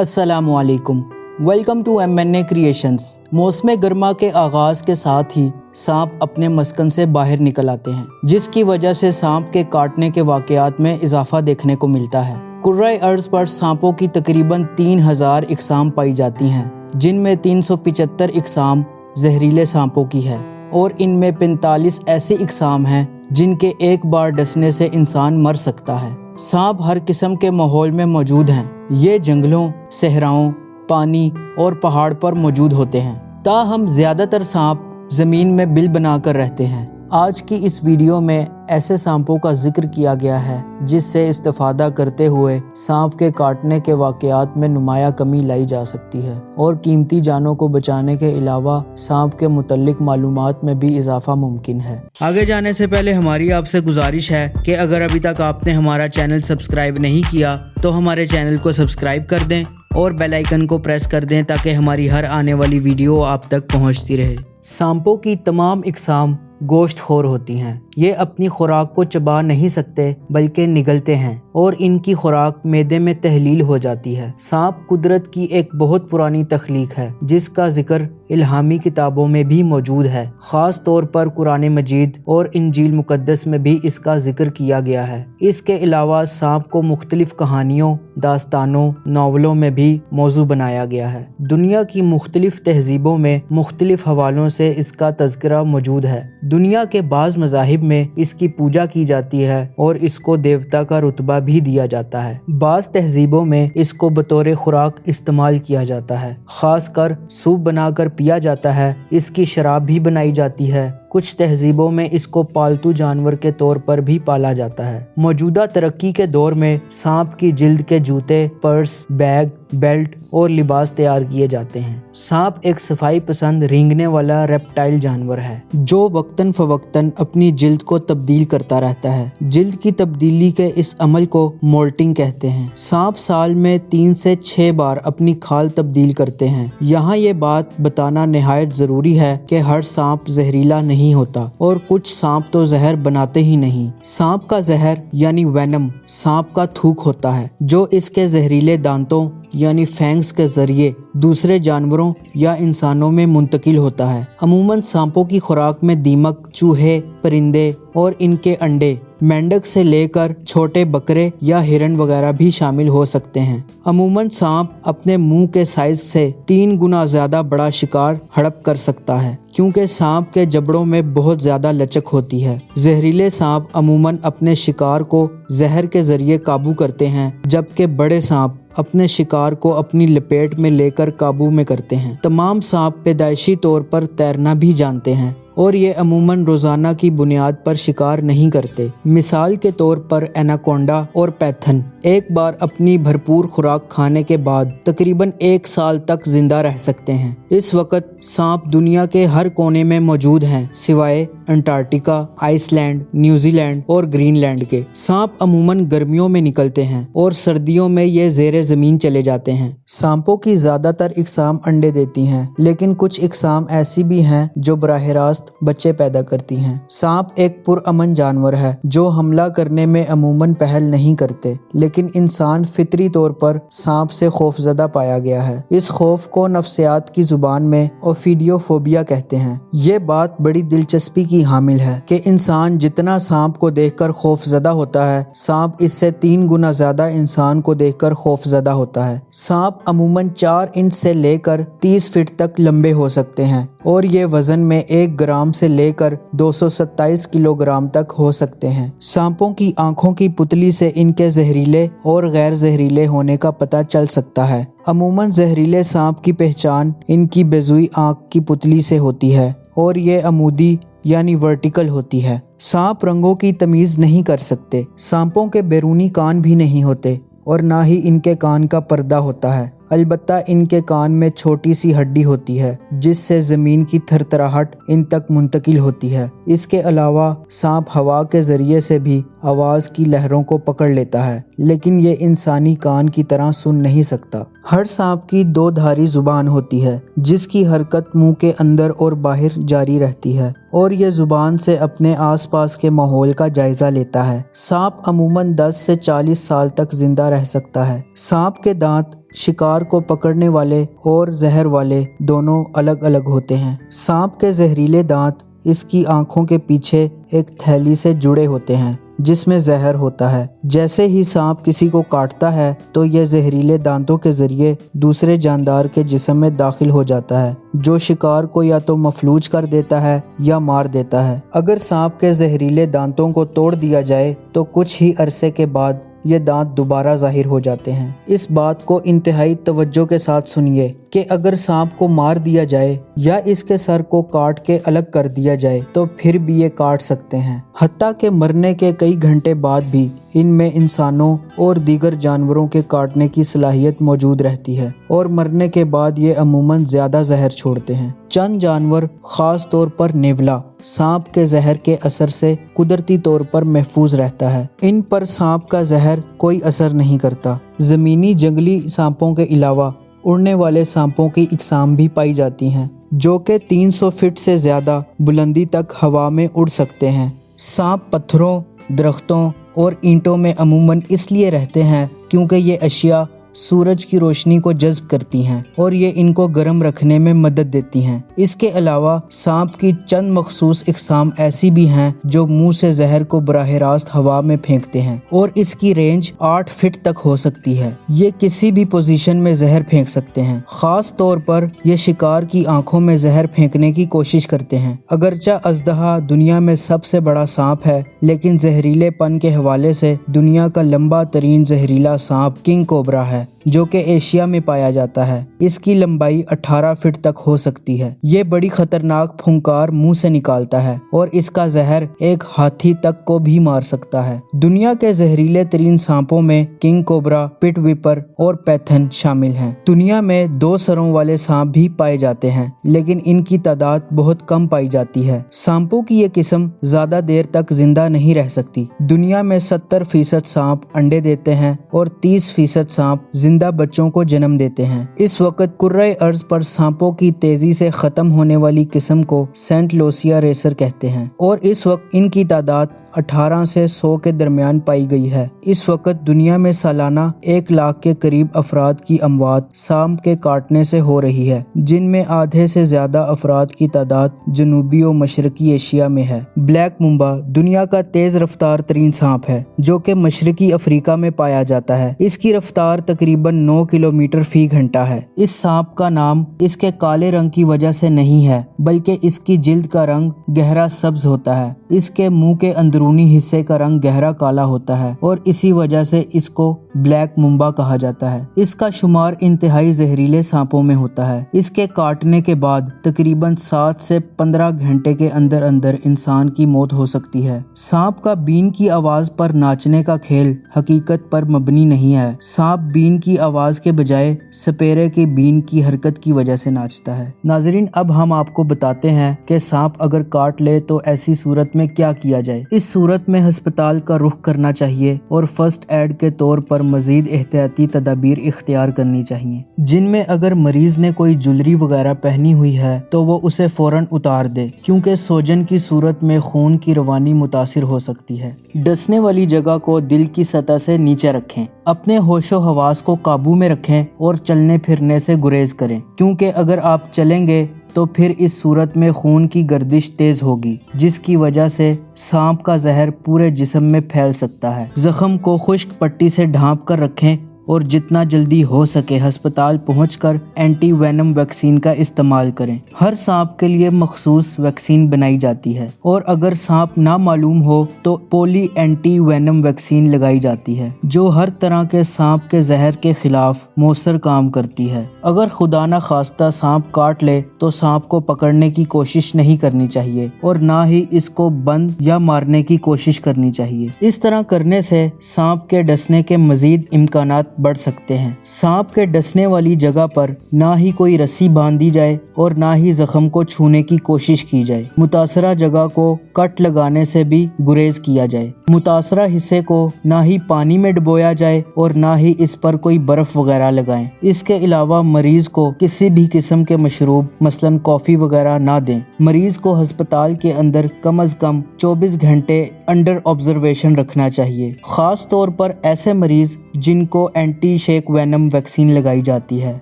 अस्सलामु अलैकुम। Welcome to MNA creations. मौसम गर्मा के आगाज़ के साथ ही सांप अपने मस्कन से बाहर निकल आते हैं, जिसकी वजह से सांप के काटने के वाक़यात में इजाफा देखने को मिलता है। कुर्राए अर्ज़ पर सांपों की तकरीबन 3000 इक़साम पाई जाती हैं, जिनमें 375 इक़साम जहरीले सांपों की है और इनमें 45 ऐसी इक़साम हैं जिनके एक बार डसने से इंसान मर सकता है। सांप हर किस्म के माहौल में मौजूद हैं। ये जंगलों, सहराओं, पानी और पहाड़ पर मौजूद होते हैं। ताहम ज़्यादातर सांप ज़मीन में बिल बनाकर रहते हैं। आज की इस वीडियो में ऐसे सांपों का जिक्र किया गया है जिससे इस्तेफादा करते हुए सांप के काटने के वाक़यात में नुमाया कमी लाई जा सकती है और कीमती जानों को बचाने के अलावा सांप के मुतल्लिक मालूमात में भी इजाफा मुमकिन है। आगे जाने से पहले हमारी आपसे गुजारिश है कि अगर अभी तक आपने हमारा चैनल सब्सक्राइब नहीं किया तो हमारे चैनल को सब्सक्राइब कर दें और बेल आइकन को प्रेस कर दें ताकि हमारी हर आने वाली वीडियो आप तक पहुंचती रहे। सांपों की तमाम इक़साम गोश्त खोर होती हैं। ये अपनी खुराक को चबा नहीं सकते बल्कि निगलते हैं और इनकी खुराक मैदे में तहलील हो जाती है। सांप कुदरत की एक बहुत पुरानी तख्लीक है जिसका जिक्र इल्हामी किताबों में भी मौजूद है। ख़ास तौर पर कुरान मजीद और इंजील मुकद्दस में भी इसका जिक्र किया गया है। इसके अलावा सांप को मुख्तलिफ कहानियों, दास्तानों, नावलों में भी मौजू बनाया गया है। दुनिया की मुख्तलिफ तहजीबों में मुख्तलिफ हवालों से इसका तज़किरा मौजूद है। दुनिया के बाज़ मज़ाहिब में इसकी पूजा की जाती है और इसको देवता का रुतबा भी दिया जाता है। बाज़ तहजीबों में इसको बतौर खुराक इस्तेमाल किया जाता है, ख़ासकर सूप बनाकर पिया जाता है। इसकी शराब भी बनाई जाती है। कुछ तहजीबों में इसको पालतू जानवर के तौर पर भी पाला जाता है। मौजूदा तरक्की के दौर में सांप की जिल्द के जूते, पर्स, बैग, बेल्ट और लिबास तैयार किए जाते हैं। सांप एक सफाई पसंद रेंगने वाला रेप्टाइल जानवर है जो वक्तन फवक्तन अपनी जिल्द को तब्दील करता रहता है। जिल्द की तब्दीली के इस अमल को मोल्टिंग कहते हैं। सांप साल में 3 से 6 बार अपनी खाल तब्दील करते हैं। यहाँ ये बात बताना निहायत ज़रूरी है कि हर सांप जहरीला नहीं होता और कुछ सांप तो जहर बनाते ही नहीं। सांप का जहर यानी वेनम सांप का थूक होता है जो इसके जहरीले दांतों यानी फैंग्स के जरिए दूसरे जानवरों या इंसानों में मुंतकिल होता है। अमूमन सांपों की खुराक में दीमक, चूहे, परिंदे और इनके अंडे, मेंढक से लेकर छोटे बकरे या हिरन वगैरह भी शामिल हो सकते हैं। अमूमन सांप अपने मुंह के साइज से 3 गुना ज्यादा बड़ा शिकार हड़प कर सकता है क्योंकि सांप के जबड़ों में बहुत ज्यादा लचक होती है। जहरीले सांप अमूमन अपने शिकार को जहर के जरिए काबू करते हैं, जबकि बड़े सांप अपने शिकार को अपनी लपेट में लेकर काबू में करते हैं। तमाम सांप पैदाइशी तौर पर तैरना भी जानते हैं और ये अमूमन रोजाना की बुनियाद पर शिकार नहीं करते। मिसाल के तौर पर एनाकोंडा और पैथन एक बार अपनी भरपूर खुराक खाने के बाद तकरीबन 1 साल तक जिंदा रह सकते हैं। इस वक्त सांप दुनिया के हर कोने में मौजूद हैं सिवाय अंटार्कटिका, आइसलैंड, न्यूजीलैंड और ग्रीनलैंड के। सांप अमूमन गर्मियों में निकलते हैं और सर्दियों में ये ज़ेरे ज़मीन चले जाते हैं। सांपों की ज़्यादातर इक़साम अंडे देती हैं, लेकिन कुछ इक़साम ऐसी भी हैं जो बराह रास्त बच्चे पैदा करती हैं। सांप एक पुरअमन जानवर है जो हमला करने में अमूमन पहल नहीं करते, लेकिन इंसान फितरी तौर पर सांप से खौफजदा पाया गया है। इस खौफ को नफ्सियात की जुबान में ओफिडियोफोबिया कहते हैं। ये बात बड़ी दिलचस्पी की हामिल है कि इंसान जितना सांप को देखकर खौफजदा होता है, सांप इससे 3 गुना ज्यादा इंसान को देखकर खौफजदा होता है। सांप अमूमन 4 इंच से लेकर 30 फीट तक लंबे हो सकते हैं और ये वजन में 1 ग्राम से लेकर 227 किलोग्राम तक हो सकते हैं। सांपों की आंखों की पुतली से इनके जहरीले और गैर जहरीले होने का पता चल सकता है। अमूमन जहरीले सांप की पहचान इनकी बेजुई आंख की पुतली से होती है और ये अमूदी यानी वर्टिकल होती है। सांप रंगों की तमीज़ नहीं कर सकते। सांपों के बैरूनी कान भी नहीं होते और ना ही इनके कान का पर्दा होता है। अलबत्ता इनके कान में छोटी सी हड्डी होती है जिससे ज़मीन की थरथराहट इन तक मुंतकिल होती है। इसके अलावा सांप हवा के ज़रिए से भी आवाज़ की लहरों को पकड़ लेता है, लेकिन ये इंसानी कान की तरह सुन नहीं सकता। हर सांप की 2 धारी जुबान होती है जिसकी हरकत मुंह के अंदर और बाहर जारी रहती है और ये जुबान से अपने आसपास के माहौल का जायजा लेता है। सांप अमूमन 10 से 40 साल तक जिंदा रह सकता है। सांप के दांत शिकार को पकड़ने वाले और जहर वाले दोनों अलग अलग होते हैं। सांप के जहरीले दांत इसकी आंखों के पीछे एक थैली से जुड़े होते हैं जिसमें जहर होता है। जैसे ही सांप किसी को काटता है तो यह जहरीले दांतों के जरिए दूसरे जानदार के जिस्म में दाखिल हो जाता है, जो शिकार को या तो मफलूज कर देता है या मार देता है। अगर सांप के जहरीले दांतों को तोड़ दिया जाए तो कुछ ही अरसे के बाद ये दांत दोबारा जाहिर हो जाते हैं। इस बात को इंतहाई तवज्जो के साथ सुनिए कि अगर सांप को मार दिया जाए या इसके सर को काट के अलग कर दिया जाए तो फिर भी ये काट सकते हैं। हत्ता के मरने के कई घंटे बाद भी इनमें इंसानों और दीगर जानवरों के काटने की सलाहियत मौजूद रहती है और मरने के बाद ये अमूमन ज्यादा जहर छोड़ते हैं। चंद जानवर, खास तौर पर नेवला, सांप के जहर के असर से कुदरती तौर पर महफूज रहता है। इन पर सांप का जहर कोई असर नहीं करता। जमीनी जंगली सांपों के अलावा उड़ने वाले सांपों की इकसाम भी पाई जाती हैं जो कि 300 फीट से ज़्यादा बुलंदी तक हवा में उड़ सकते हैं। सांप पत्थरों, दरख्तों और ईंटों में अमूमन इसलिए रहते हैं क्योंकि ये अशिया सूरज की रोशनी को जज्ब करती हैं और ये इनको गर्म रखने में मदद देती हैं। इसके अलावा सांप की चंद मखसूस इकसाम ऐसी भी हैं जो मुंह से जहर को बराह रास्त हवा में फेंकते हैं और इसकी रेंज 8 फीट तक हो सकती है। ये किसी भी पोजीशन में जहर फेंक सकते हैं। खास तौर पर ये शिकार की आंखों में जहर फेंकने की कोशिश करते हैं। अगरचा अजदहा दुनिया में सबसे बड़ा सांप है, लेकिन जहरीलेपन के हवाले से दुनिया का लंबा तरीन जहरीला सांप किंग कोबरा है जो कि एशिया में पाया जाता है। इसकी लंबाई 18 फीट तक हो सकती है। ये बड़ी खतरनाक फुंकार मुंह से निकालता है और इसका जहर एक हाथी तक को भी मार सकता है। दुनिया के जहरीले तरीन सांपों में किंग कोबरा, पिट विपर और पैथन शामिल हैं। दुनिया में 2 सरों वाले सांप भी पाए जाते हैं, लेकिन इनकी तादाद बहुत कम पाई जाती है। सांपों की ये किस्म ज्यादा देर तक जिंदा नहीं रह सकती। दुनिया में 70% सांप अंडे देते हैं और 30% सांप जिंदा बच्चों को जन्म देते हैं। इस वक्त कुर्रे अर्ज पर सांपों की तेजी से खत्म होने वाली किस्म को सेंट लूसिया रेसर कहते हैं और इस वक्त इनकी तादाद 18 से 100 के दरमियान पाई गई है। इस वक्त दुनिया में सालाना 1 लाख के करीब अफराद की अमवात सांप के काटने से हो रही है, जिनमें आधे से ज्यादा अफराद की तादाद जनूबी और मशरकी एशिया में है। ब्लैक मुंबा दुनिया का तेज रफ्तार तरीन सांप है जो कि मशरकी अफ्रीका में पाया जाता है। इसकी रफ्तार तकरीबन 9 किलोमीटर फी घंटा है। इस सांप का नाम इसके काले रंग की वजह से नहीं है, बल्कि इसकी जिल्द का रंग गहरा सब्ज होता है। इसके मुंह के अंदरूनी हिस्से का रंग गहरा काला होता है और इसी वजह से इसको ब्लैक मुंबा कहा जाता है। इसका शुमार इंतहाई जहरीले सांपों में होता है। इसके काटने के बाद तकरीबन 7 से 15 घंटे के अंदर अंदर इंसान की मौत हो सकती है। सांप का बीन की आवाज पर नाचने का खेल हकीकत पर मबनी नहीं है। सांप बीन की आवाज के बजाय सपेरे के बीन की हरकत की वजह से नाचता है। नाजरीन, अब हम आपको बताते हैं कि सांप अगर काट ले तो ऐसी सूरत में क्या किया जाए। इस सूरत में अस्पताल का रुख करना चाहिए और फर्स्ट एड के तौर पर मजीद एहतियाती तदाबीर इख्तियार करनी चाहिए, जिनमें अगर मरीज ने कोई ज्वेलरी वगैरह पहनी हुई है तो वो उसे फौरन उतार दे, क्योंकि सोजन की सूरत में खून की रवानी मुतासिर हो सकती है। डसने वाली जगह को दिल की सतह से नीचे रखें। अपने होशो हवास को काबू में रखें और चलने फिरने से गुरेज करें, क्योंकि अगर आप चलेंगे तो फिर इस सूरत में खून की गर्दिश तेज होगी, जिसकी वजह से सांप का जहर पूरे जिस्म में फैल सकता है। जख्म को खुश्क पट्टी से ढांप कर रखें और जितना जल्दी हो सके अस्पताल पहुंचकर एंटी वेनम वैक्सीन का इस्तेमाल करें। हर सांप के लिए मखसूस वैक्सीन बनाई जाती है और अगर सांप ना मालूम हो तो पोली एंटी वेनम वैक्सीन लगाई जाती है, जो हर तरह के सांप के जहर के खिलाफ मौसर काम करती है। अगर खुदा न खास्ता सांप काट ले तो सांप को पकड़ने की कोशिश नहीं करनी चाहिए और ना ही इसको बंद या मारने की कोशिश करनी चाहिए। इस तरह करने से सांप के डसने के मजीद इम्कानात बढ़ सकते हैं। सांप के डसने वाली जगह पर ना ही कोई रस्सी बांधी जाए और ना ही जख्म को छूने की कोशिश की जाए। मुतासरा जगह को कट लगाने से भी गुरेज किया जाए। मुतासरा हिस्से को ना ही पानी में डुबोया जाए और ना ही इस पर कोई बर्फ वगैरह लगाएं। इसके अलावा मरीज को किसी भी किस्म के मशरूब मसलन कॉफी वगैरह ना दें। मरीज को अस्पताल के अंदर कम अज कम 24 घंटे अंडर ऑब्जर्वेशन रखना चाहिए। खास तौर पर ऐसे मरीज जिनको اینٹی شیک وینم ویکسین لگائی جاتی ہے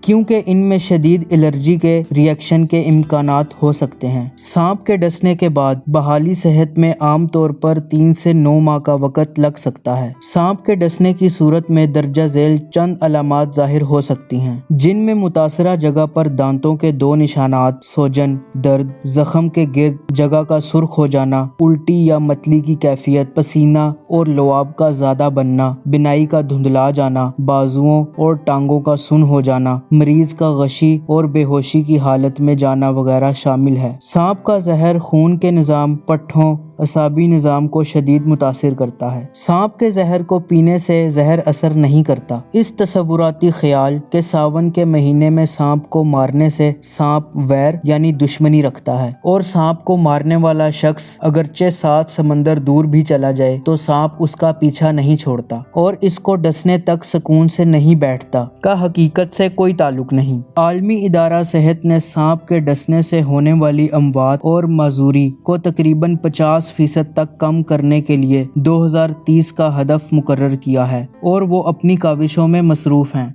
کیونکہ ان میں شدید الرجی کے ریئیکشن کے امکانات ہو سکتے ہیں۔ سانپ کے ڈسنے کے بعد بحالی صحت میں عام طور پر 3 سے 9 ماہ کا وقت لگ سکتا ہے۔ سانپ کے ڈسنے کی صورت میں درجہ ذیل چند علامات ظاہر ہو سکتی ہیں، جن میں متاثرہ جگہ پر دانتوں کے 2 نشانات، سوجن، درد، زخم کے گرد جگہ کا سرخ ہو جانا، الٹی یا متلی کی کیفیت، پسینہ اور لعاب کا زیادہ بننا، بینائی کا دھندلا جانا، بازوؤں اور ٹانگوں کا سن ہو جانا، مریض کا غشی اور بے ہوشی کی حالت میں جانا وغیرہ شامل ہے۔ سانپ کا زہر خون کے نظام، پٹھوں، اعصابی نظام کو شدید متاثر کرتا ہے۔ سانپ کے زہر کو پینے سے زہر اثر نہیں کرتا۔ اس تصوراتی خیال کہ ساون کے مہینے میں سانپ کو مارنے سے سانپ ویر یعنی دشمنی رکھتا ہے اور سانپ کو مارنے والا شخص اگرچہ 7 سمندر دور بھی چلا جائے تو سانپ اس کا پیچھا نہیں چھوڑتا اور اس کو ڈسنے تک سکون سے نہیں بیٹھتا کا حقیقت سے کوئی تعلق نہیں۔ عالمی ادارہ صحت نے سانپ کے ڈسنے سے ہونے والی اموات اور معذوری کو تقریباً 50% تک کم کرنے کے لیے 2030 کا ہدف مقرر کیا ہے اور وہ اپنی کاوشوں میں مصروف ہیں۔